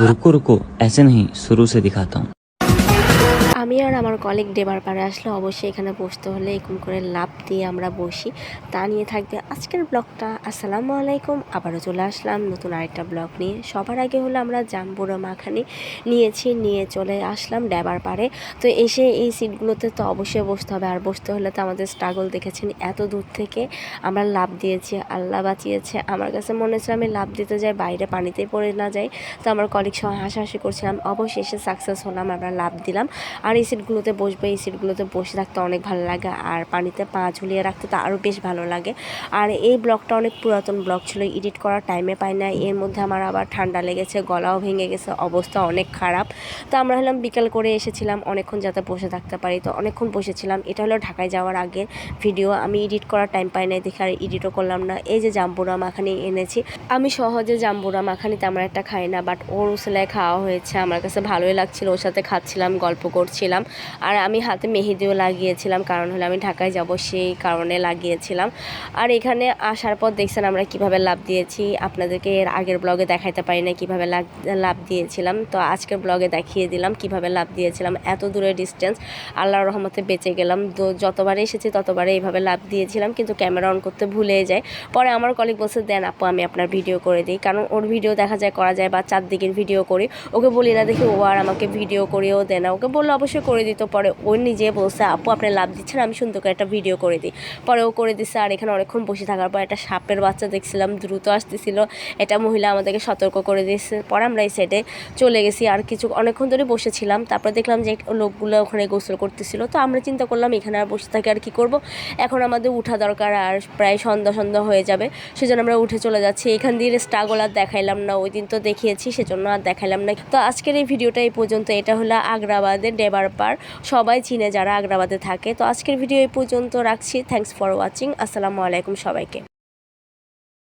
रुको रुको ऐसे नहीं शुरू से दिखाता हूँ। আমি আর আমার কলিগ ডেবার পাড়ে আসলে অবশ্যই এখানে বসতে হলে এরকম করে লাফ দিয়ে আমরা বসি। তা নিয়ে থাকবে আজকের ব্লগটা। আসসালামু আলাইকুম, আবারও চলে আসলাম নতুন আরেকটা ব্লগ নিয়ে। সবার আগে হলো আমরা জাম্বুরা মাখানি নিয়ে চলে আসলাম ডেবার পাড়ে। তো এসে এই সিটগুলোতে তো অবশ্যই বসতে হবে, আর বসতে হলে তো আমাদের স্ট্রাগল দেখেছেন। এত দূর থেকে আমরা লাফ দিয়েছি, আল্লাহ বাঁচিয়েছে। আমার কাছে মনে হচ্ছে আমি লাফ দিতে যাই বাইরে পানিতেই পড়ে না যাই। তো আমার কলিগ সহ হাসাহাসি করছিলাম, অবশেষে সাকসেস হলাম, আমরা লাফ দিলাম। আর এই সিটগুলোতে বসবে, এই সিটগুলোতে বসে থাকতে অনেক ভালো লাগে, আর পানিতে পা ঝুলিয়ে রাখতে তো আরও বেশ ভালো লাগে। আর এই ব্লগটা অনেক পুরাতন ব্লগ ছিল, এডিট করার টাইমে পাই না। এর মধ্যে আমার আবার ঠান্ডা লেগেছে, গলাও ভেঙে গেছে, অবস্থা অনেক খারাপ। তো আমরা হলাম বিকাল করে এসেছিলাম অনেকক্ষণ যাতে বসে থাকতে পারি, তো অনেকক্ষণ বসেছিলাম। এটা হলো ঢাকায় যাওয়ার আগের ভিডিও, আমি এডিট করার টাইম পাই না দেখে আর এডিটও করলাম না। এই যে জাম্বুরা মাখানি এনেছি, আমি সহজে জাম্বুরা মাখানি তেমন একটা খাই না, বাট ওর উসলায় খাওয়া হয়েছে, আমার কাছে ভালোই লাগছিল, ওর সাথে খাচ্ছিলাম, গল্প করছিলাম। আর আমি হাতে মেহেদিও লাগিয়েছিলাম, কারণ হলো আমি ঢাকায় যাব সেই কারণে লাগিয়েছিলাম। আর এখানে আসার পর দেখছেন আমরা কিভাবে লাভ দিয়েছি, আপনাদেরকে এর আগের ব্লগে দেখাইতে পারি না কীভাবে লাভ দিয়েছিলাম, তো আজকের ব্লগে দেখিয়ে দিলাম কিভাবে লাভ দিয়েছিলাম। এত দূরের ডিস্টেন্স আল্লাহর রহমতে বেঁচে গেলাম। তো যতবারে এসেছি ততবারে এইভাবে লাভ দিয়েছিলাম, কিন্তু ক্যামেরা অন করতে ভুলে যায়। পরে আমার কলিগ বলছে দেন আপু আমি আপনার ভিডিও করে দিই, কারণ ওর ভিডিও দেখা যায় করা যায়, বা চারদিকের ভিডিও করি, ওকে বলি না দেখি ও আর আমাকে ভিডিও করেও দেয় না। ওকে বললে অবশ্যই করে দিত, পরে ও নিজে বলছে আপু আপনি লাভ দিচ্ছেন, আমি সুন্দর করে একটা ভিডিও করে দিই। পরে ও করে দিচ্ছে। আর এখানে অনেকক্ষণ বসে থাকার পর একটা সাপের বাচ্চা দেখছিলাম দ্রুত আসতেছিল, এটা মহিলা আমাদেরকে সতর্ক করে দিয়েছে। পরে আমরা এই সাইডে চলে গেছি, আর কিছু অনেকক্ষণ ধরে বসেছিলাম। তারপর দেখলাম যে লোকগুলো ওখানে গোসল করতেছিল, তো আমরা চিন্তা করলাম এখানে আর বসে থাকি আর কি করব, এখন আমাদের উঠা দরকার, আর প্রায় সন্ধ্যা হয়ে যাবে, সেজন্য আমরা উঠে চলে যাচ্ছি। এখান দিয়ে স্ট্রাগল আর দেখাইলাম না, ওই দিন তো দেখিয়েছি সেজন্য আর দেখাইলাম না। তো আজকের এই ভিডিওটা এই পর্যন্ত। এটা হলো আগ্রাবাদের ডেবার পাড়, সবাই চিনে যারা আগ্রাবাদে থাকে। তো আজকের ভিডিও এই পর্যন্ত রাখছি। Thanks for watching. আসসালামু আলাইকুম সবাইকে।